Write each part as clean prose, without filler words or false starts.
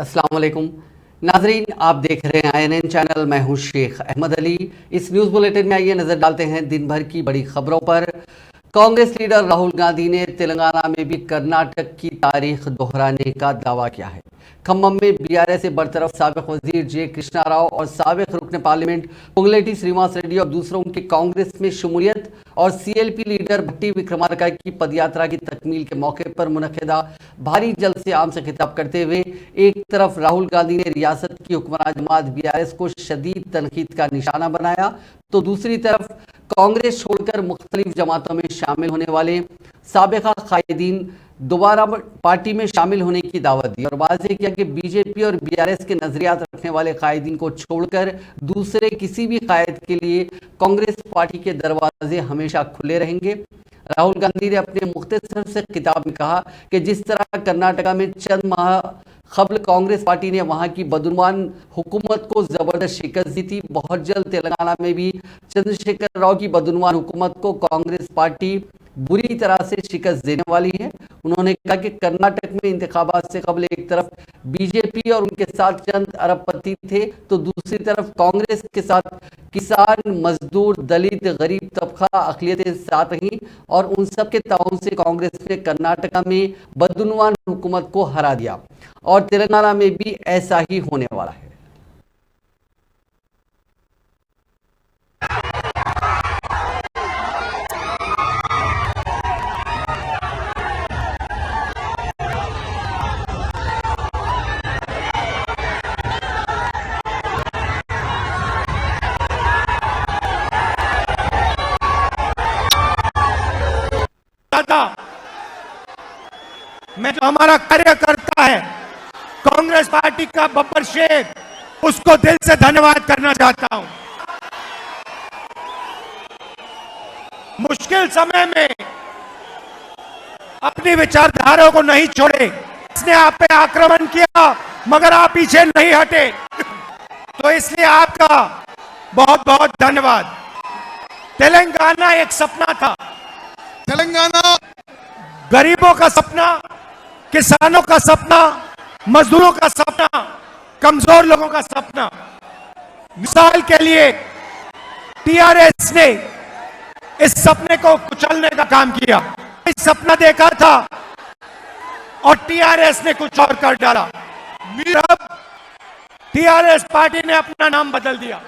अस्सलाम वालेकुम नाजरीन, आप देख रहे हैं INN चैनल। मैं हूं शेख अहमद अली। इस न्यूज़ बुलेटिन में आइए नज़र डालते हैं दिन भर की बड़ी खबरों पर। कांग्रेस लीडर राहुल गांधी ने तेलंगाना में भी कर्नाटक की तारीख दोहराने का दावा किया है। खम्मम में BRS से बरतरफ साबिक वजीर J. कृष्णा राव और साबिक रुकन पार्लियामेंट पोंगुलेटी श्रीनिवास रेड्डी और दूसरों की कांग्रेस में शमूलियत और CLP लीडर भट्टी विक्रमार्का की पदयात्रा की तकमील के मौके पर मुनक़िदा भारी जलसे आम से खिताब करते हुए एक तरफ राहुल गांधी ने रियासत की हुक्मरान जमात BRS को शदीद तनकीद का निशाना बनाया, तो दूसरी तरफ कांग्रेस छोड़कर मुख्तलिफ जमातों में शामिल होने वाले साबिका कायदीन दोबारा पार्टी में शामिल होने की दावत दी और वाज़ेह किया कि BJP और BRS के नजरियात रखने वाले कायदीन को छोड़कर दूसरे किसी भी कायद के लिए कांग्रेस पार्टी के दरवाजे हमेशा खुले रहेंगे। राहुल गांधी ने अपने मुख्तसर से खिताब में कहा कि जिस तरह कर्नाटका में चंद माह कबल कांग्रेस पार्टी ने वहां की बदनुमान हुकूमत को जबरदस्त शिकस्त दी थी, बहुत जल्द तेलंगाना में भी चंद्रशेखर राव की बदनुमान हुकूमत को कांग्रेस पार्टी बुरी तरह से शिकस्त देने वाली है। उन्होंने कहा कि कर्नाटक में इंतखाबात से कबल एक तरफ BJP और उनके साथ चंद अरबपति थे, तो दूसरी तरफ कांग्रेस के साथ किसान, मजदूर, दलित, गरीब तबका अक़लियतें साथ रहीं और उन सब के ताउन से कांग्रेस ने कर्नाटका में बदनुमान हुकूमत को हरा दिया और तेलंगाना में भी ऐसा ही होने वाला है। मैं जो हमारा कार्यकर्ता है कांग्रेस पार्टी का बब्बर शेख, उसको दिल से धन्यवाद करना चाहता हूं। मुश्किल समय में अपनी विचारधारा को नहीं छोड़े। इसने आप पे आक्रमण किया मगर आप पीछे नहीं हटे, तो इसलिए आपका बहुत बहुत धन्यवाद। तेलंगाना एक सपना था, तेलंगाना गरीबों का सपना, किसानों का सपना, मजदूरों का सपना, कमजोर लोगों का सपना। मिसाल के लिए TRS ने इस सपने को कुचलने का काम किया। इस सपना देखा था और TRS ने कुछ और कर डाला। अब TRS पार्टी ने अपना नाम बदल दिया,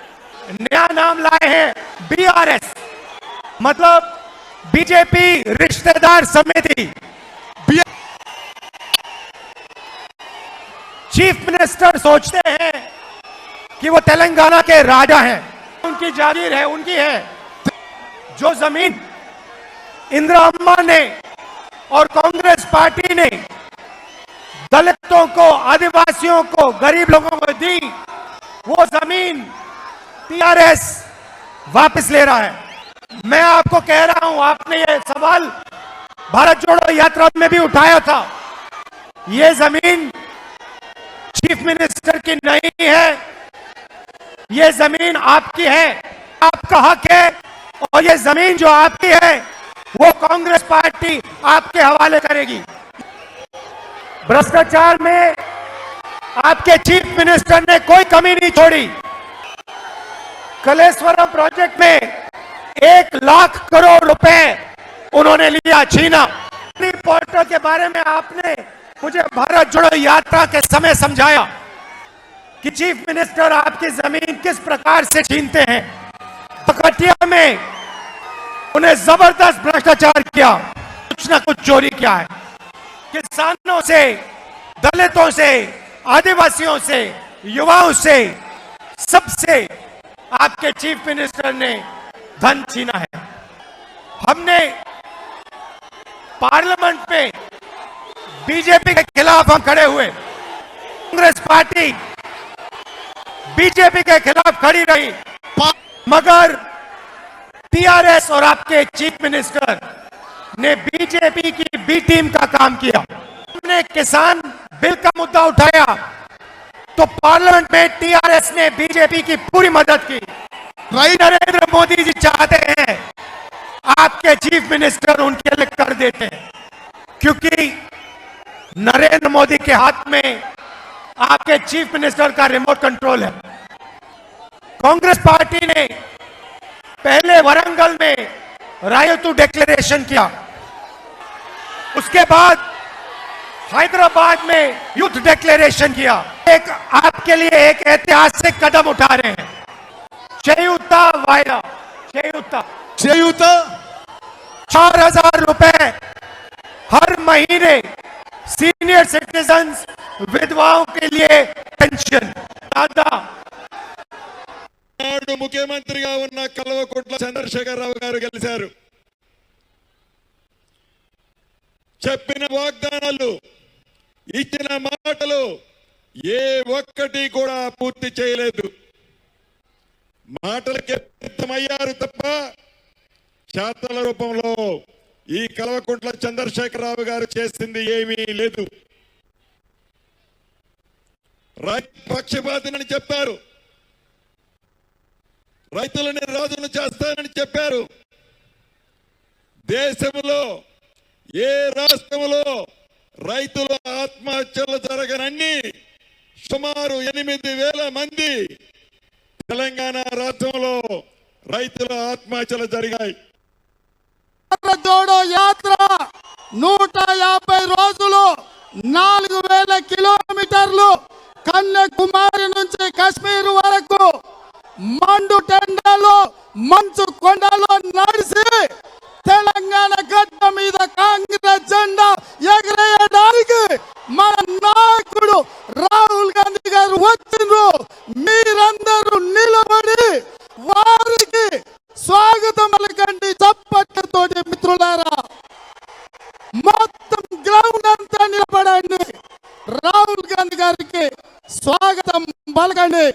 नया नाम लाए हैं BRS, मतलब BJP रिश्तेदार समिति। चीफ मिनिस्टर सोचते हैं कि वो तेलंगाना के राजा हैं, उनकी जागीर है, उनकी है। जो जमीन इंदिरा अम्मा ने और कांग्रेस पार्टी ने दलितों को, आदिवासियों को, गरीब लोगों को दी, वो जमीन TRS वापस ले रहा है। मैं आपको कह रहा हूं, आपने ये सवाल भारत जोड़ो यात्रा में भी उठाया था। ये जमीन चीफ मिनिस्टर की नहीं है, ये जमीन आपकी है, आपका हक है, और ये जमीन जो आपकी है वो कांग्रेस पार्टी आपके हवाले करेगी। भ्रष्टाचार में आपके चीफ मिनिस्टर ने कोई कमी नहीं छोड़ी। कलेश्वरम प्रोजेक्ट में 1 लाख करोड़ रुपए उन्होंने लिया, छीना। पोर्टल के बारे में आपने मुझे भारत जोड़ो यात्रा के समय समझाया कि चीफ मिनिस्टर आपकी जमीन किस प्रकार से छीनते हैं। पकटिया में उन्हें जबरदस्त भ्रष्टाचार किया, कुछ ना कुछ चोरी किया है। किसानों से, दलितों से, आदिवासियों से, युवाओं से, सबसे आपके चीफ मिनिस्टर ने धन छीना है। हमने पार्लियामेंट में BJP के खिलाफ हम खड़े हुए, कांग्रेस पार्टी BJP के खिलाफ खड़ी रही, मगर TRS और आपके चीफ मिनिस्टर ने BJP की B टीम का काम किया। हमने किसान बिल का मुद्दा उठाया तो पार्लियामेंट में TRS ने BJP की पूरी मदद की। नरेंद्र मोदी जी चाहते हैं आपके चीफ मिनिस्टर उनके लिए कर देते हैं, क्योंकि नरेंद्र मोदी के हाथ में आपके चीफ मिनिस्टर का रिमोट कंट्रोल है। कांग्रेस पार्टी ने पहले वरंगल में रायतू डिक्लेरेशन किया, उसके बाद हैदराबाद में युद्ध डिक्लेरेशन किया। एक आपके लिए एक ऐतिहासिक कदम उठा रहे हैं, चयुता वायदा, चयुता చేయూత 4,000 रुपए हर महीने सीनियर सिटीजन्स विधवाओं के लिए पेंशन। दादा నాడు ముఖ్యమంత్రిగా ఉన్న కల్వకుంట్ల చంద్రశేఖరరావు గారు గెలిచారు. చెప్పిన వాగ్దానాలు, ఇచ్చిన మాటలు ఏ ఒక్కటి కూడా పూర్తి చేయలేదు. మాటలకే పరిమితమయ్యారు తప్ప చేతల రూపంలో ఈ కల్వకుంట్ల చంద్రశేఖరరావు గారు చేసింది ఏమీ లేదు. రైతు పక్షపాతినని చెప్పారు, రైతులని రాజును చేస్తానని చెప్పారు. దేశంలో ఏ రాష్ట్రంలో రైతుల ఆత్మహత్యలు జరగనన్ని సుమారు 8,000 మంది తెలంగాణ రాష్ట్రంలో రైతుల ఆత్మహత్యలు జరిగాయి. జోడో యాత్ర 150 రోజులు 4,000 కిలోమీటర్లు కన్యాకుమారి నుంచి కాశ్మీర్ వరకు మండు టెండలో మంచు కొండలో నడిచి తెలంగాణ గడ్డ మీద కాంగ్రెస్ జెండా ఎగరేయడానికి మన నాయకుడు రాహుల్ గాంధీ గారు వచ్చిండ్రు. మీరందరూ నిలబడి వారికి స్వాగతం పలకండి చప్పట్లతోటి. మిత్రులారా, మొత్తం గ్రౌండ్ అంతా నిలబడండి, రాహుల్ గాంధీ గారికి స్వాగతం పలకండి.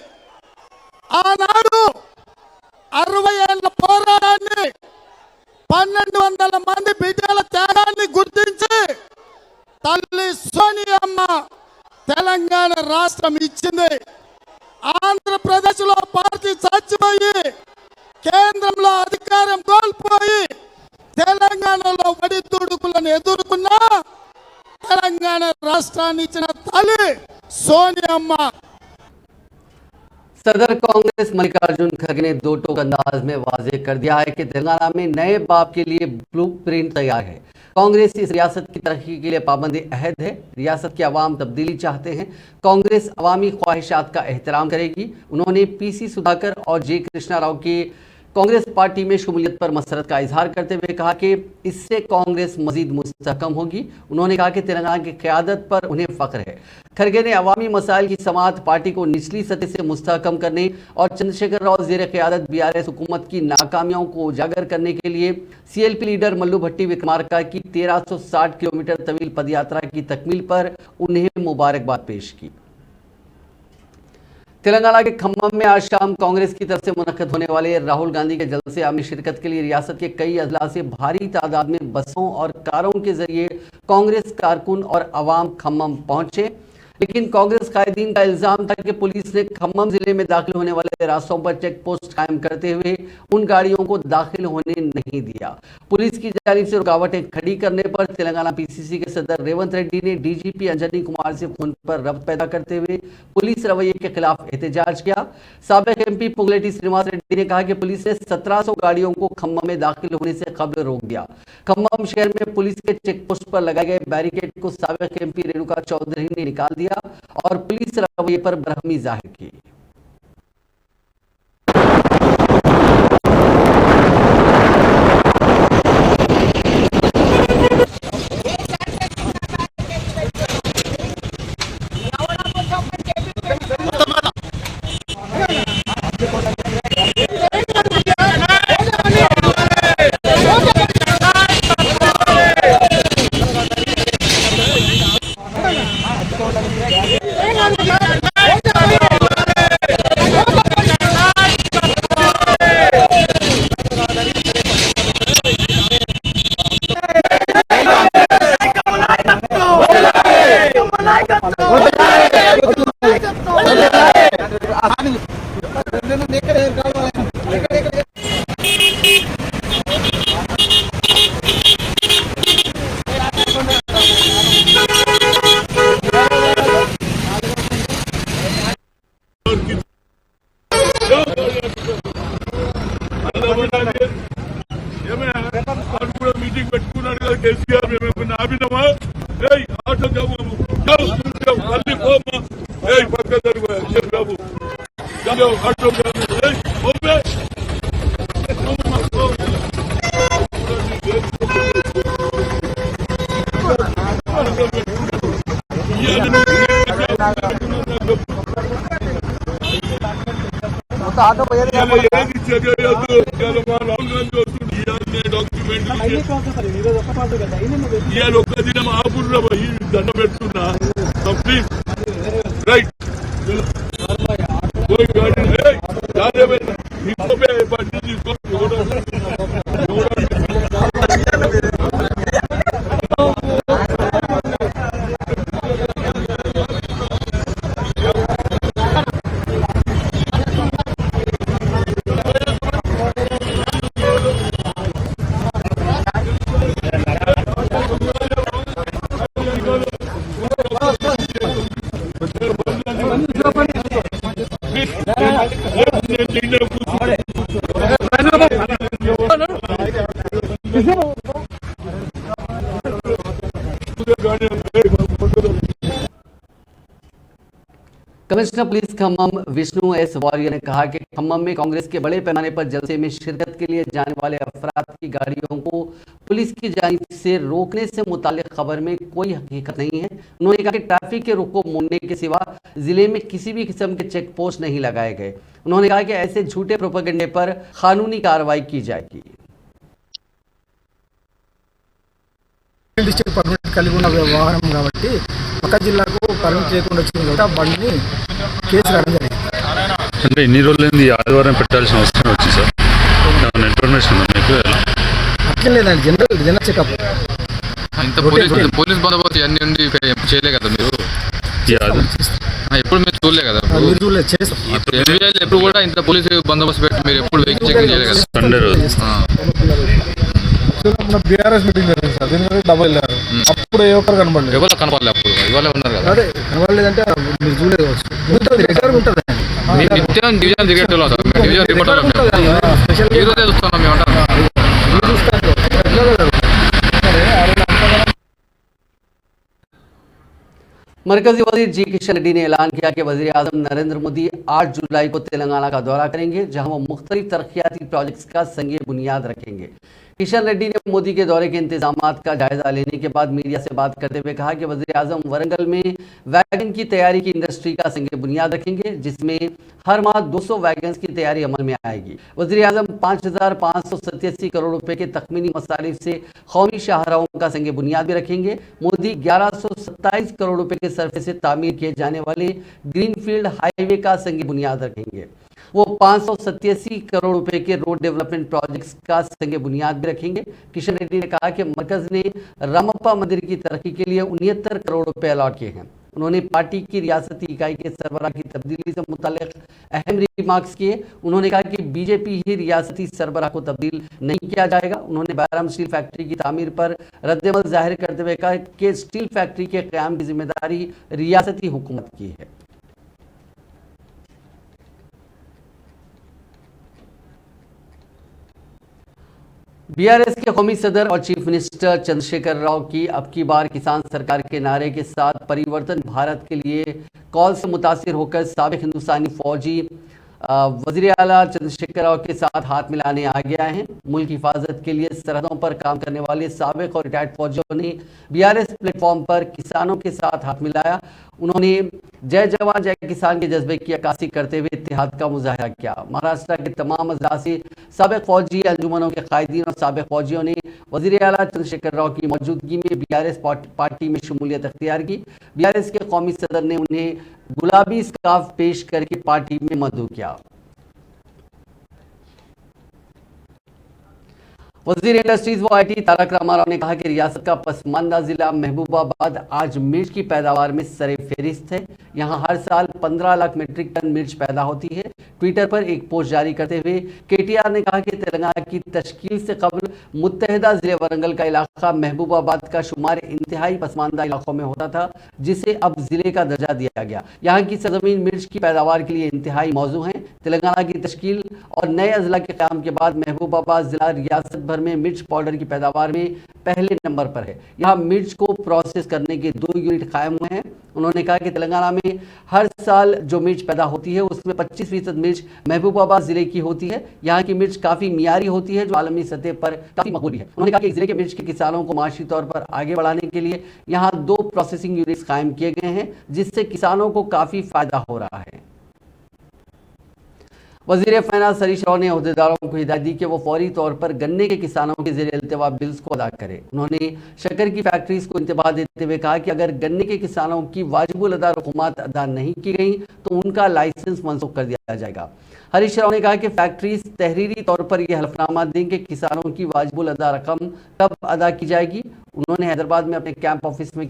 ఆనాడు 60 ఏళ్ల పోరాటాన్ని, 1,200 మంది బిడ్డల త్యాగాన్ని గుర్తించి తల్లి సోనియమ్మ తెలంగాణ రాష్ట్రం ఇచ్చింది. ఆంధ్రప్రదేశ్ లో పార్టీ చచ్చిపోయి కేంద్రంలో అధికారం కోల్పోయి తెలంగాణలో ఒడిదుడుకులను ఎదుర్కొన్న తెలంగాణ రాష్ట్రాన్ని ఇచ్చిన తల్లి సోనియమ్మ. सदर कांग्रेस मल्लिकार्जुन खड़गे ने दो टोक अंदाज में वाजे कर दिया है कि तेलंगाना में नए बाप के लिए ब्लूप्रिंट तैयार है। कांग्रेस इस रियासत की तरक्की के लिए पाबंदी अहद है। रियासत के अवाम तब्दीली चाहते हैं। कांग्रेस अवामी ख्वाहिशात का एहतराम करेगी। उन्होंने पीसी सुधाकर और जे कृष्णा राव के कांग्रेस पार्टी में शमूलियत पर मसरत का इजहार करते हुए कहा कि इससे कांग्रेस मजीद मुस्तहकम होगी। उन्होंने कहा कि तेलंगाना की क़यादत पर उन्हें फ़ख्र है। खड़गे ने अवामी मसाइल की समाअत, पार्टी को निचली सतह से मुस्तहकम करने और चंद्रशेखर राव ज़ेर क़यादत बीआरएस हुकूमत की नाकामियों को उजागर करने के लिए सीएलपी लीडर मल्लू भट्टी विक्रमार्का की 1360 किलोमीटर तवील पदयात्रा की तकमील पर उन्हें मुबारकबाद पेश की। तेलंगाना के खम्मम में आज शाम कांग्रेस की तरफ से मुनक्कद होने वाले राहुल गांधी के जलसे में शिरकत के लिए रियासत के कई अजला से भारी तादाद में बसों और कारों के जरिए कांग्रेस कारकुन और अवाम खम्मम पहुंचे। लेकिन कांग्रेस कायदीन का इल्जाम था कि पुलिस ने खम्मम जिले में दाखिल होने वाले रास्तों पर चेक पोस्ट कायम करते हुए उन गाड़ियों को दाखिल होने नहीं दिया। पुलिस की जानिब से रुकावटें खड़ी करने पर तेलंगाना पीसीसी के सदर रेवंत रेड्डी ने डीजीपी अंजनी कुमार से फोन पर रब्त पैदा करते हुए पुलिस रवैये के खिलाफ एहतजाज किया। साबिक एमपी पुंगलेटी श्रीनिवास रेड्डी ने कहा कि पुलिस ने 1700 गाड़ियों को खम्मम में दाखिल होने से कब्ल रोक दिया। खम्मम शहर में पुलिस के चेक पोस्ट पर लगाए गए बैरिकेड को साबिक एमपी रेणुका चौधरी ने निकाल दिया और पुलिस रवैये पर बरहमी जाहिर की। దండ పెడుతున్నా please right commissioner police Khammam Vishnu S warrior ने कहा कि खम्मम में कांग्रेस के बड़े पैमाने पर जलसे में शिरकत के लिए जाने वाले अफराद की गाड़ियों को पुलिस की जानिब से रोकने से मुताल्लिक खबर में कोई हकीकत नहीं है। उन्होंने कहा कि ट्रैफिक के रुख को मोड़ने के सिवा जिले में किसी भी किस्म के चेक पोस्ट नहीं लगाए गए। उन्होंने कहा कि ऐसे झूठे प्रोपेगेंडे पर कानूनी कार्रवाई की जाएगी। డిస్ట్రిక్ట్ పర్మిట్ కలిగి ఉన్న వాహనం కాబట్టి పక్క జిల్లాకు పర్మిట్ లేకుండా వచ్చింది కాబట్టి ఆ బండిని కేసు రావడం జరిగింది. అంటే ఇన్ని రోజులైంది ఆదివారం పెట్టాల్సిన అవసరం వచ్చింది సార్. ఏమైనా ఇన్ఫర్మేషన్ ఉందా మీకు? అట్లా లేదండి, జనరల్ చెకప్. ఇంత పోలీస్ బందోబస్తు ఇవన్నీ ఉండి ఎప్పుడు చేయలే కదా మీరు? ఎప్పుడు మీరు చూడలే కదా? మీరు చూడలేదు, చేస్తాం. ఎప్పుడు కూడా ఇంత పోలీసు బందోబస్తు పెట్టి మీరు ఎప్పుడు వెహికల్ చెకింగ్ చేయలేదు కదా? సండే రోజు బీఆర్ఎస్ మీటింగ్ జరిగింది సార్, దీని మీద డబ్బులు వెళ్ళారు. అప్పుడు ఏ ఒక్కరు కనబడలేదు. ఎవరో కనపడలేదు అప్పుడు, ఇవాళ ఉన్నారు కదా? అదే కనబడలేదంటే మీరు చూడలేదు. ఉంటుంది, రెగ్యులర్ ఉంటుంది. నిత్యం డివిజన్ క్రికెట్ డివిజన్ రిమోట్ ఈ రోజే చూస్తున్నాం మేము అంటారు. मरकजी वजीर जी किशन रेड्डी ने ऐलान किया कि वजीर आजम नरेंद्र मोदी 8 जुलाई को तेलंगाना का दौरा करेंगे, जहां वो मुख्तलिफ तरक्याती प्रोजेक्ट्स का संगे बुनियाद रखेंगे। किशन रेड्डी ने मोदी के दौरे के इंतजामात का जायजा लेने के बाद मीडिया से बात करते हुए कहा कि वजीर आजम वरंगल में वैगन की तैयारी की इंडस्ट्री का संगे बुनियाद रखेंगे, जिसमें हर माह 200 वैगन की तैयारी अमल में आएगी। वजीर आजम 5,587 करोड़ रुपए के तखमीनी मसारिफ से कौमी शाहराहों का संगे बुनियाद भी रखेंगे। मोदी 1127 करोड़ रुपए के सरफे से तामीर किए जाने वाले ग्रीनफील्ड हाईवे का संगे बुनियाद रखेंगे। वो 587 करोड़ रुपए के रोड डेवलपमेंट प्रोजेक्ट्स का संगे बुनियाद भी रखेंगे। किशन रेड्डी ने कहा कि मरकज ने रामप्पा मंदिर की तरक्की के लिए 69 करोड़ रुपए अलॉट किए हैं। उन्होंने पार्टी की रियासती इकाई के सरबराह की तब्दीली से मुताल्लिक अहम रिमार्क्स किए। उन्होंने कहा कि बीजेपी ही रियासती सरबराह को तब्दील नहीं किया जाएगा। उन्होंने बैराम स्टील फैक्ट्री की तामीर पर रद्दमल जाहिर करते हुए कहा कि स्टील फैक्ट्री के क़याम की जिम्मेदारी रियासती हुकूमत की है। बीआरएस के कौमी सदर और चीफ मिनिस्टर चंद्रशेखर राव की अब की बार किसान सरकार के नारे के साथ परिवर्तन भारत के लिए कॉल से मुतासिर होकर साबिक हिंदुस्तानी फौजी वज़ीर आला चंद्रशेखर राव के साथ हाथ मिलाने आ गया है। मुल्क की हिफाजत के लिए सरहदों पर काम करने वाले साबिक और रिटायर्ड फौजियों ने बीआरएस प्लेटफॉर्म पर किसानों के साथ हाथ मिलाया। उन्होंने जय जवान जय किसान के जज्बे की अक्कासी करते हुए इत्तेहाद का मुजाहरा किया। महाराष्ट्र के तमाम अजला से साबिक फौजी अंजुमनों के कायदीन और साबिक फौजियों ने वज़ीर आला चंद्रशेखर राव की मौजूदगी में बीआरएस पार्टी में शमूलियत अख्तियार की। बीआरएस के कौमी सदर ने उन्हें गुलाबी स्कार्फ पेश करके पार्टी में मदऊ किया। वज़ीर इंडस्ट्रीज व आईटी तारक रामाराव ने कहा कि रियासत का पसमानदा जिला महबूबाबाद आज मिर्च की पैदावार में सरे फहरिस्त है। यहाँ हर साल 15 लाख मीट्रिक टन मिर्च पैदा होती है। ट्विटर पर एक पोस्ट जारी करते हुए केटीआर ने कहा कि तेलंगाना की तश्कील से कबल मुत्तहिदा जिले वरंगल का इलाका महबूबाबाद का शुमार इंतहाई पसमानदा इलाकों में होता था, जिसे अब जिले का दर्जा दिया गया। यहाँ की सरजमीन मिर्च की पैदावार के लिए इंतहाई मौजू है। तेलंगाना की तश्कील और नए अजला के क़याम के बाद महबूबाबाद जिला रियासत भर में मिर्च पाउडर की पैदावार में पहले नंबर पर है। यहाँ मिर्च को प्रोसेस करने के 2 यूनिट कायम हुए हैं। उन्होंने कहा कि तेलंगाना में हर साल जो मिर्च पैदा होती है उसमें 25% मिर्च महबूबाबाद जिले की होती है। यहाँ की मिर्च काफ़ी मियारी होती है, जो आलमी सतह पर काफ़ी मकबूल है। उन्होंने कहा कि जिले के मिर्च के किसानों को माशी तौर पर आगे बढ़ाने के लिए यहाँ 2 प्रोसेसिंग यूनिट्स कायम किए गए हैं, जिससे किसानों को काफ़ी फायदा हो रहा है। वजीर फाइनेंस हरीश राव ने अहदेदारों को हिदायत दी कि वो फौरी तौर पर गन्ने के किसानों के ज़ेर इल्तवा बिल्स को अदा करें। उन्होंने शक्कर की फैक्ट्रीज को इंतबाह देते हुए कहा कि अगर गन्ने के किसानों की वाजिबुल अदा रकूमात अदा नहीं की गई तो उनका लाइसेंस मनसूख कर दिया जाएगा। हरीश राव ने कहा कि फैक्ट्रीज तहरीरी तौर पर यह हलफनामा दें कि किसानों की वाजिबुल अदा रकम कब अदा की जाएगी। उन्होंने हैदराबाद में अपने कैंप ऑफिस में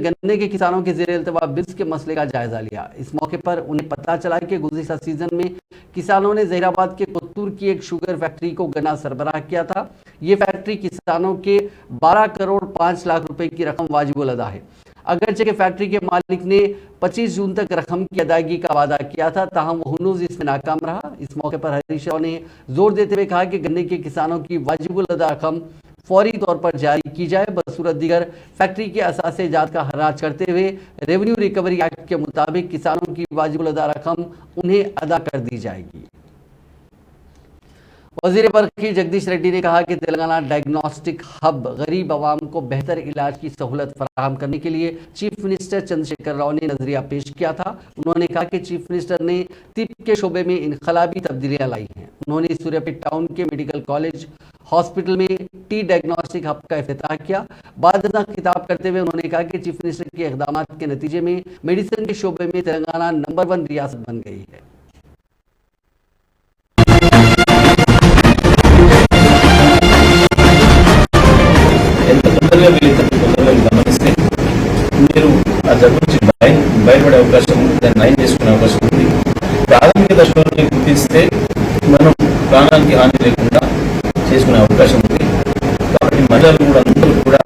गन्ने के किसानों के ज़ेर इल्तवा बिल्स के मसले का जायजा लिया। इस मौके पर उन्हें पता चला कि गुज़िश्ता सीजन में किसानों ने जहीराबाद के कुत्तूर की एक शुगर फैक्ट्री को गन्ना सरबराह किया था। ये फैक्ट्री किसानों के 12 करोड़ 5 लाख रुपए की रकम वाजिबुल अदा है। अगरचे के फैक्ट्री के मालिक ने 25 जून तक रकम की अदायगी का वादा किया था, ताहम वो हनूज इसमें नाकाम रहा। इस मौके पर हरीश राव ने जोर देते हुए कहा कि गन्ने के किसानों की वाजिबुल अदा रकम फौरी तौर पर जारी की जाए, बसूरत दीगर फैक्ट्री के असासे जात का हराज करते हुए रेवेन्यू रिकवरी एक्ट के मुताबिक किसानों की वाजिबुल अदा रकम उन्हें अदा कर दी जाएगी। वजीर बरखी जगदीश रेड्डी ने कहा कि तेलंगाना डायग्नोस्टिक हब गरीब आवाम को बेहतर इलाज की सहूलत फराहम करने के लिए चीफ मिनिस्टर चंद्रशेखर राव ने नजरिया पेश किया था। उन्होंने कहा कि चीफ मिनिस्टर ने तिब के शोबे में इनकलाबी तब्दीलियां लाई हैं। उन्होंने सूर्यापेट टाउन के मेडिकल कॉलेज हॉस्पिटल में टी डायग्नोस्टिक हब का इफ्तिताह किया। बाद में खिताब करते हुए उन्होंने कहा कि चीफ मिनिस्टर के इक़दाम के नतीजे में मेडिसिन के शोबे में तेलंगाना नंबर 1 रियासत बन गई है। ఎంత తొందరగా వీలైతే తొందరగా గమనిస్తే మీరు ఆ జబ్బు నుంచి బయటపడే అవకాశం ఉంది, దాన్ని నయం చేసుకునే అవకాశం ఉంది. ప్రాథమిక దశలోనే గుర్తిస్తే మనం ప్రాణానికి హాని లేకుండా చేసుకునే అవకాశం ఉంది. కాబట్టి మహిళలు కూడా అందరూ కూడా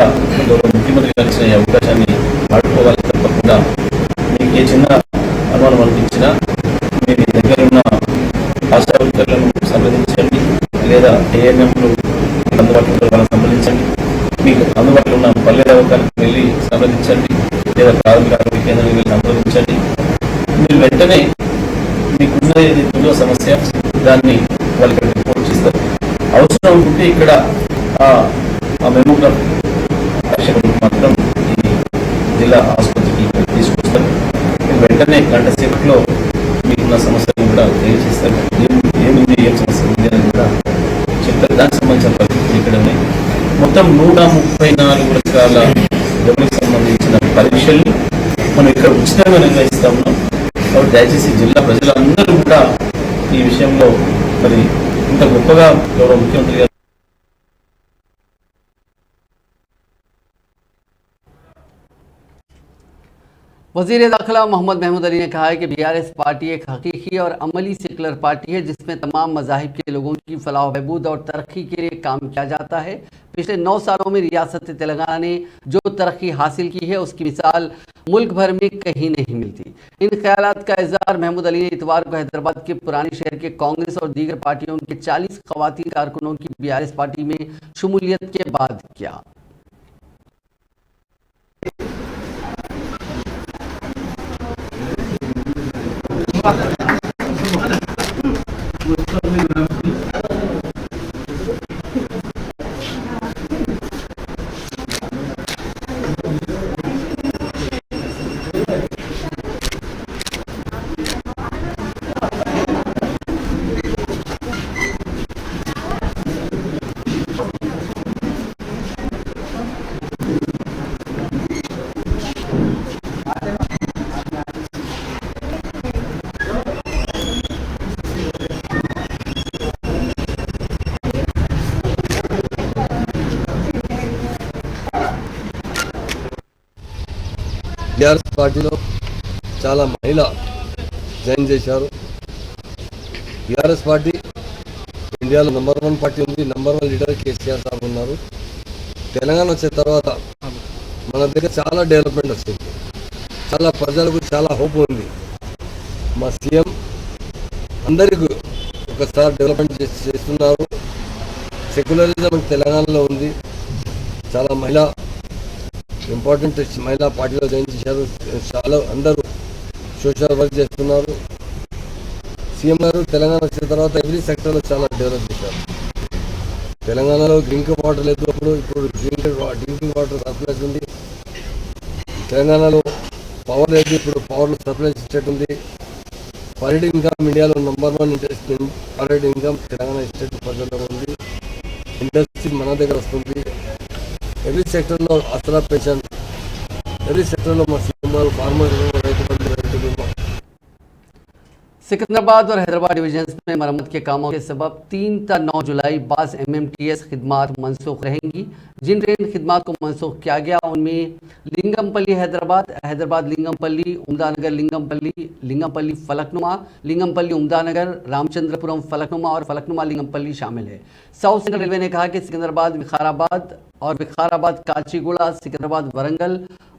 ముఖ్యమంత్రి గారు ఇచ్చిన ఈ అవకాశాన్ని వాడుకోవాలి. తప్పకుండా మీకు ఏ చిన్న అనుమానం అనిపించినా మీరు దగ్గర ఉన్న ఆశా వర్కర్లను సంప్రదించండి, లేదా ఏఎన్ఎంలు అందుబాటులో వాళ్ళని సంప్రదించండి. మీకు అందుబాటులో ఉన్న పల్లె దవాఖానకు వెళ్ళి సంప్రదించండి, లేదా ప్రాథమిక ఆరోగ్య కేంద్రానికి వెళ్ళి సంప్రదించండి. మీరు వెంటనే మీకున్న ఏదైతుందో సమస్య దాన్ని వాళ్ళకి రిపోర్ట్ చేస్తారు. అవసరం ఉంటే ఇక్కడ ఆ మెమోగ్రాఫ్ పరీక్షకు మాత్రం ఈ జిల్లా ఆసుపత్రికి తీసుకొస్తారు. మీరు వెంటనే గంట సేపట్లో మీకున్న సమస్యలు కూడా తెలియజేస్తారు. ఏముంది, ఏం సమస్య ఉంది అని కూడా చెప్తారు. దానికి సంబంధించిన పరిస్థితులు ఇక్కడ ఉన్నాయి. మొత్తం 134 రకాల జబ్బులకు సంబంధించిన పరీక్షల్ని మనం ఇక్కడ ఉచితంగా నిర్వహిస్తా ఉన్నాం. కాబట్టి దయచేసి జిల్లా ప్రజలందరూ కూడా ఈ విషయంలో మరి ఇంత గొప్పగా గౌరవ ముఖ్యమంత్రి గారు वज़ीर दाखिला मोहम्मद महमूद अली ने कहा है कि बीआरएस पार्टी एक हकीकी और अमली सेकुलर पार्टी है जिसमें तमाम मज़ाहिब के लोगों की फलाह बहबूद और तरक्की के लिए काम किया जाता है। पिछले 9 सालों में रियासत तेलंगाना ने जो तरक्की हासिल की है उसकी मिसाल मुल्क भर में कहीं नहीं मिलती। इन ख्यालात का इज़हार महमूद अली ने इतवार को हैदराबाद के पुराने शहर के कांग्रेस और दीगर पार्टियों के 40 ख़वातीन कारकुनों की बीआरएस पार्टी में शमूलियत के बाद किया। టీఆర్ఎస్ పార్టీలో చాలా మహిళ జాయిన్ చేశారు. టీఆర్ఎస్ పార్టీ ఇండియాలో నంబర్ 1 పార్టీ ఉంది. నంబర్ 1 లీడర్ కేసీఆర్ సాబ్ ఉన్నారు. తెలంగాణ వచ్చిన తర్వాత మన దగ్గర చాలా డెవలప్మెంట్ వచ్చింది. చాలా ప్రజలకు చాలా హోప్ ఉంది. మా సీఎం అందరికీ ఒకసారి డెవలప్మెంట్ చేస్తున్నారు. సెక్యులరిజం తెలంగాణలో ఉంది. చాలా మహిళ ఇంపార్టెంట్ మహిళా పార్టీలో జాయిన్ చేశారు. చాలా అందరూ సోషల్ వర్క్ చేస్తున్నారు. సీఎం గారు తెలంగాణ వచ్చిన తర్వాత ఎవ్రీ సెక్టర్లో చాలా డెవలప్ చేశారు. తెలంగాణలో డ్రింకింగ్ వాటర్ లేదు, ఇప్పుడు డ్రింకింగ్ వాటర్ సప్లై ఉంది. తెలంగాణలో పవర్ లేదు, ఇప్పుడు పవర్ సప్లై స్టేట్ ఉంది. పర్యటన ఇన్కమ్ ఇండియాలో నంబర్ 1 ఇండస్ట్రీ పర్యటన ఇన్కమ్ తెలంగాణ స్టేట్ పరిధిలో ఉంది. ఇండస్ట్రీ మన దగ్గర వస్తుంది. ఎవ్రీ సెక్టర్లో అసలు పెన్షన్, ఎవ్రీ సెక్టర్లో మా సినిమాలు ఫార్మర్ రైతు బంధు రైతు బీమా. सिकंदराबाद और हैदराबाद डिवीजन्स में मरम्मत के कामों के सबब 3 ता 9 जुलाई बास MMTS खिदमात मनसूख रहेंगी। जिन ट्रेन खिदमात को मनसूख किया गया उनमें लिंगमपल्ली हैदराबाद, हैदराबाद लिंगमपल्ली, उमदानगर लिंगमपल्ली, लिंगमपल्ली फलकनुमा, लिंगमपल्ली उमदानगर, रामचंद्रपुरम फलकनुमा और फलकनुमा लिंगमपल्ली शामिल है। साउथ सेंट्रल रेलवे ने कहा कि सिकंदराबाद विखाराबाद और विखाराबाद काचीगुड़ा, सिकंदराबाद वरंगल,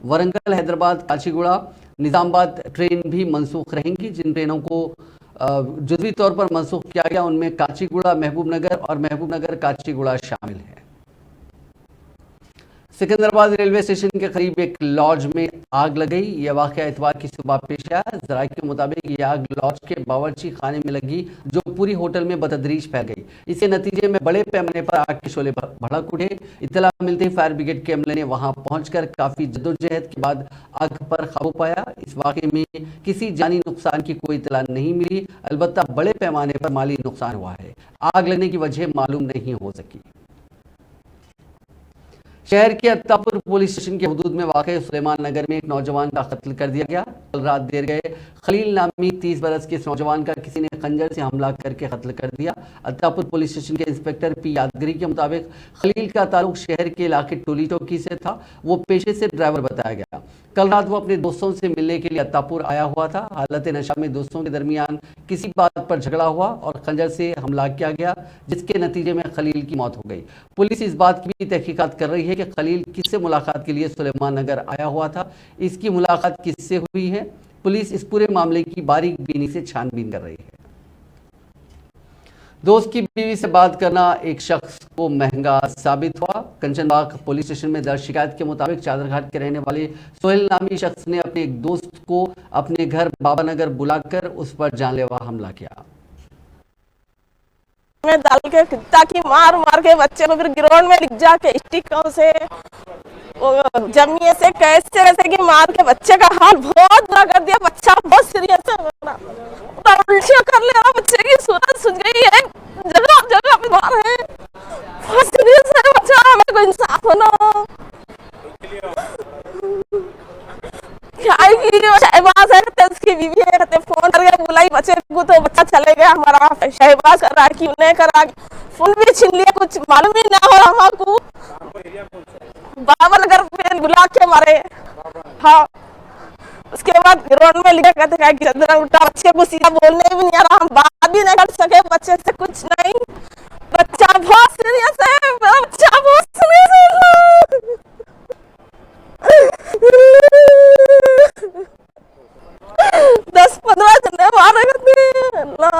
वरंगल हैदराबाद काचीगुड़ा, निज़ामाबाद ट्रेन भी मनसूख रहेंगी। जिन ट्रेनों को जुज़वी तौर पर मनसूख किया गया उनमें काचीगुड़ा महबूब नगर और महबूब नगर काचीगुड़ा शामिल है। सिकंदराबाद रेलवे स्टेशन के करीब एक लॉज में आग लग गई। यह वाक़या इतवार की सुबह पेश आया। ज़राए के मुताबिक ये आग लॉज के बावर्ची खाने में लगी जो पूरी होटल में बतदरीज फैल गई। इसके नतीजे में बड़े पैमाने पर आग के शोले भड़क उठे। इत्तला मिलते ही फायर ब्रिगेड के अमले ने वहां पहुंचकर काफ़ी जद्दोजहद के बाद आग पर काबू पाया। इस वाक़े में किसी जानी नुकसान की कोई इत्तला नहीं मिली, अलबत्ता बड़े पैमाने पर माली नुकसान हुआ है। आग लगने की वजह मालूम नहीं हो सकी। शहर के अत्तापुर पुलिस स्टेशन के हदूद में वाक़ सुलेमान नगर में एक नौजवान का कत्ल कर दिया गया। कल रात देर गए खलील नामी 30 बरस के इस नौजवान का किसी ने खंजर से हमला करके कत्ल कर दिया। अत्तापुर पुलिस स्टेशन के इंस्पेक्टर पी यादगिरी के मुताबिक खलील का ताल्लुक शहर के इलाके टोली चौकी से था। वो पेशे से ड्राइवर बताया गया। कल रात वो अपने दोस्तों से मिलने के लिए अत्तापुर आया हुआ था। हालत नशा में दोस्तों के दरमियान किसी बात पर झगड़ा हुआ और खंजर से हमला किया गया, जिसके नतीजे में खलील की मौत हो गई। पुलिस इस बात की भी तहकीकात कर रही है कि खलील किससे मुलाकात के लिए सुलेमान नगर आया हुआ था, इसकी मुलाकात किससे हुई है। पुलिस इस पूरे मामले की बारीक बीनी से छानबीन कर रही है। दोस्त की बीवी से बात करना एक शख्स को महंगा साबित हुआ। कंचनबाग पुलिस स्टेशन में दर्ज शिकायत के मुताबिक चादरघाट के रहने वाले सोहेल नामी शख्स ने अपने एक दोस्त को अपने घर बाबानगर बुलाकर उस पर जानलेवा हमला किया। में डाल के कुत्ता की मार मार के बच्चे को फिर ग्राउंड में लिख जाके स्टिकों से जमीन से कैसे ऐसे की मार के बच्चे का हाल बहुत बुरा कर दिया। बच्चा बहुत सीरियस है, उल्टियां कर ले रहा, बच्चे की सूरत सूझ गई है, जगह जगह पे मार है, बहुत सीरियस है बच्चा। हमें को इंसाफ होना। शहबाज है उसकी बीवी है, कहते फोन करके बुलाई बच्चे को तो बच्चा चले गया हमारा। शहबाज कर रहा कि उन्हें करा, फोन भी छीन लिया, कुछ मालूम ही ना हो हमको। बाबा नगर पे बुला के मारे। हाँ, उसके बाद ग्राउंड में लिखा कहते हैं कि चंद्रा उल्टा, बच्चे को सीधा बोलने भी नहीं आ रहा, हम बात भी नहीं कर सके बच्चे से, कुछ नहीं। बच्चा बहुत सीरियस है, बच्चा बहुत सीरियस है। 10-15 जने मारे गए अल्लाह।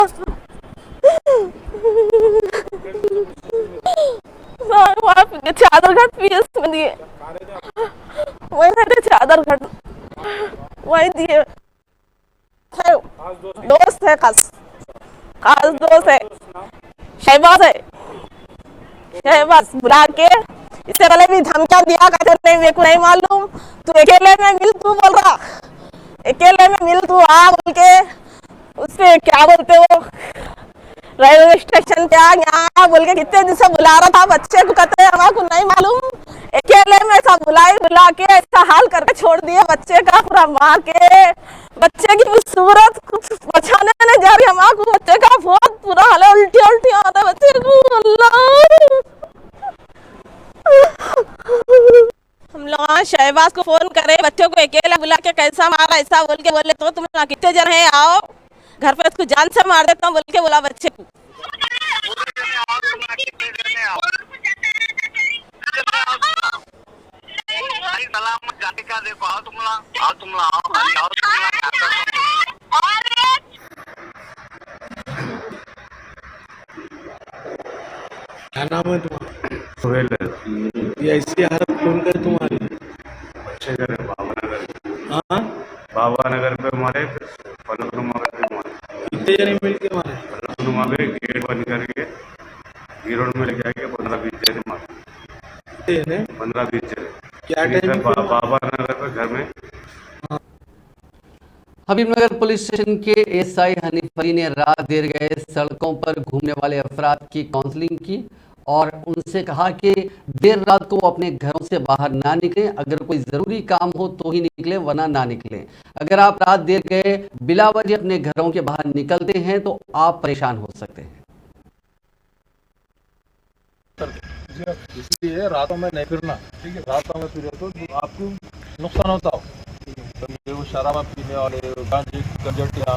चादरघाट पीएस में दिए, वही चादरघाट वही दिए। दोस्त है, खास दोस्त है, शहबाज है। शहबाज बुला के इससे पहले भी धमकियां दिया, कहते नहीं मेरे को नहीं मालूम, तू अकेले में मिल, तू बोल रहा अकेले में मिल, तू आ बोल के उससे क्या बोलते वो रेलवे स्टेशन पे आ यहाँ बोल के कितने दिन से बुला रहा था बच्चे को, कहते हमको नहीं मालूम, अकेले में सब बुला के ऐसा हाल करके छोड़ दिया बच्चे का, पूरा मार के बच्चे की सूरत कुछ बचाने नहीं जा रही। हमारे बच्चे का बहुत बुरा हाल है, उल्टी आ रहा है बच्चे को। अल्लाह, हम लोग शहबाज को फोन करे, बच्चों को अकेला बुला के कैसा मारा ऐसा बोल के, बोले तो तुम कितने जन है, आओ घर पे इसको जान से मार देता हूँ बोल के बोला बच्चे को। क्या नाम है तुम्हारा? सोहेल। ये ऐसी हालत कौन कर तुम्हारी? अच्छे घर है बाबानगर। हाँ, बाबानगर पे मारे, फलकनुमा पे मारे। कितने जने मिल के मारे? फलकनुमा पे गेट बंद करके गिरोड में लेके आके 15-20 जने मारे। कितने जने? 15-20 जने। क्या टाइम? बाबानगर पे घर में। हबीबनगर पुलिस स्टेशन के एसआई हनीफ अली ने रात देर गए सड़कों पर घूमने वाले अफराद की काउंसलिंग की और उनसे कहा कि देर रात को वो अपने घरों से बाहर ना निकलें। अगर कोई ज़रूरी काम हो तो ही निकलें, वरना ना निकलें। अगर आप रात देर गए बिला वजह अपने घरों के बाहर निकलते हैं तो आप परेशान हो सकते हैं। इसलिए रातों में नहीं फिरना, ठीक है। रातों में फिरे तो आपको नुकसान होता हो। तो वो शराब पीने वाले गांजे गंजटियाँ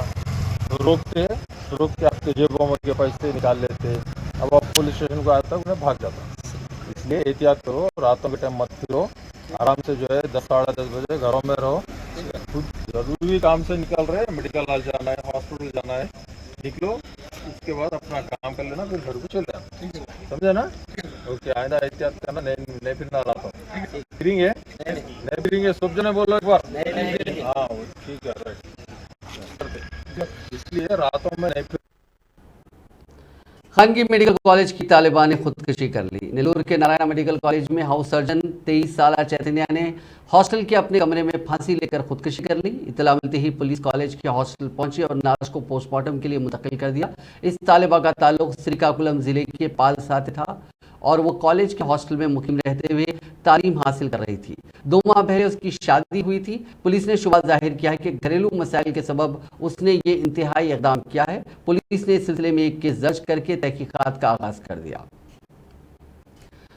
रोकते आपके जेबों में के पैसे निकाल लेते। अब आप पुलिस स्टेशन को आता उन्हें भाग जाता। इसलिए एहतियात करो, रातों के टाइम मत फिरो, आराम से जो है 10 साढ़े 10 बजे घरों में रहो। खुद जरूरी काम से निकल रहे, मेडिकल जाना है, हॉस्पिटल जाना है, निकलो, उसके बाद अपना काम कर लेना, फिर घर को चल जाना, समझे ना। ओके, आइंदा एहतियात करना, नहीं फिरना रातों फिरेंगे, नहीं फिरेंगे, सब जने बोलो एक बार। हाँ ठीक है, राइट। इसलिए रातों में नहीं फिर। खानगी मेडिकल कॉलेज की तालिबान ने खुदकुशी कर ली। नेल्लोर के नारायण मेडिकल कॉलेज में हाउस सर्जन 23 साल चैतन्या ने हॉस्टल के अपने कमरे में फांसी लेकर खुदकुशी कर ली। इत्तला मिलते ही पुलिस कॉलेज के हॉस्टल पहुंची और नाश को पोस्टमार्टम के लिए मुंतकिल कर दिया। इस तालिबा का ताल्लुक श्रीकाकुलम जिले के पाल साथ था और वो कॉलेज के हॉस्टल में मुकीम रहते हुए तालीम हासिल कर रही थी। 2 माह पहले उसकी शादी हुई थी। पुलिस ने शुबा जाहिर किया है कि घरेलू मसाइल के सबब उसने ये इंतहाई इकदाम किया है। पुलिस ने इस सिलसिले में एक केस दर्ज करके तहकीकात का आगाज कर दिया।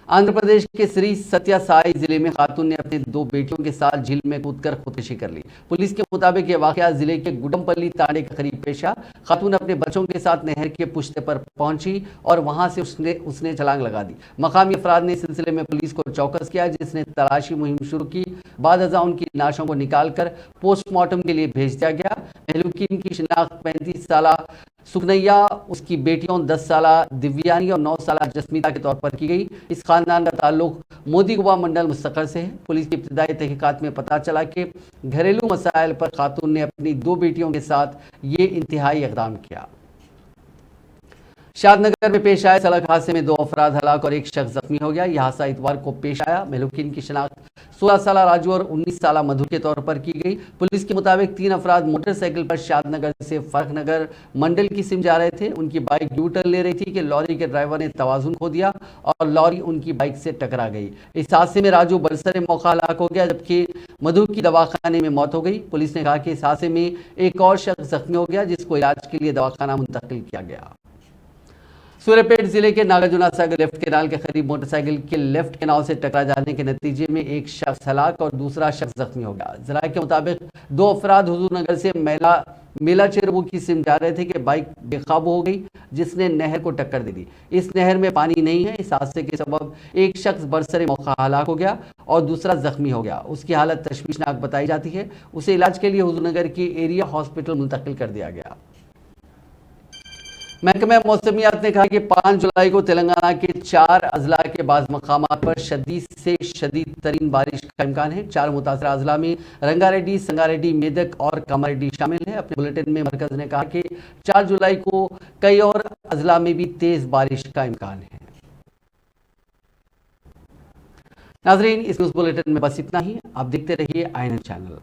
आंध्र प्रदेश के श्री सत्या साई जिले में खातून ने अपनी 2 बेटियों के साथ झील में कूदकर खुदकुशी कर ली। पुलिस के मुताबिक ये वाकया जिले के गुडमपल्ली तांडे के करीब पेश आया। खातून अपने बच्चों के साथ नहर के पुश्ते पर पहुंची और वहां से उसने छलांग लगा दी। मकामी अफराद ने इस सिलसिले में पुलिस को चौकस किया, जिसने तलाशी मुहिम शुरू की। बाद अज़ा उनकी लाशों को निकालकर पोस्टमार्टम के लिए भेज दिया गया। महलूकीन की शिनाख्त 35 साल सुकनैया, उसकी बेटियों 10 साल दिव्यानी और 9 साल जस्मीता के तौर पर की गई। इस खानदान का ताल्लुक मोदीगुबा मंडल मुस्तकर से है। पुलिस की इब्तदाई तहकीकात में पता चला कि घरेलू मसाइल पर खातून ने अपनी 2 बेटियों के साथ ये इंतहाई इकदाम किया। शादनगर में पेश आए सड़क हादसे में 2 अफराद हलाक और 1 शख्स जख्मी हो गया। यह हादसा इतवार को पेश आया। महलूकीन की शिनाख्त 16 साल राजू और 19 साल मधु के तौर पर की गई। पुलिस के मुताबिक 3 अफराद मोटरसाइकिल पर शादनगर से फर्खनगर मंडल की सिम जा रहे थे। उनकी बाइक यू टर्न ले रही थी कि लॉरी के ड्राइवर ने तवाजुन खो दिया और लॉरी उनकी बाइक से टकरा गई। इस हादसे में राजू बरसरे मौका हलाक हो गया, जबकि मधु की दवाखाने में मौत हो गई। पुलिस ने कहा कि इस हादसे में एक और शख्स जख्मी हो गया, जिसको इलाज के लिए दवाखाना मुंतकिल किया गया। सूर्यापेट जिले के नागार्जुना सागर लेफ्ट केनाल के करीब मोटरसाइकिल के लेफ्ट केनाल से टकरा जाने के नतीजे में एक शख्स हलाक और दूसरा शख्स जख्मी हो गया। जराये के मुताबिक 2 अफराद हुजूरनगर से मेला चेरबू की सिम जा रहे थे कि बाइक बेकाबू हो गई, जिसने नहर को टक्कर दे दी। इस नहर में पानी नहीं है। इस हादसे के सबब एक शख्स बरसरे मौका हलाक हो गया और दूसरा जख्मी हो गया। उसकी हालत तशवीशनाक बताई जाती है। उसे इलाज के लिए हुजूरनगर की एरिया हॉस्पिटल मुंतकिल कर दिया गया। महकमा मौसमियात ने कहा कि 5 जुलाई को तेलंगाना के 4 अजला के बाज़ मकामात पर शदीद से शदीद तरीन बारिश का इम्कान है। 4 मुतासरा अजला में रंगारेड्डी, संगारेड्डी, मेदक और कामारेड्डी शामिल है। अपने बुलेटिन में मरकज ने कहा कि 4 जुलाई को कई और अजला में भी तेज बारिश का इम्कान है। नाजरीन, इस न्यूज़ बुलेटिन में बस इतना ही। आप देखते रहिए INN चैनल।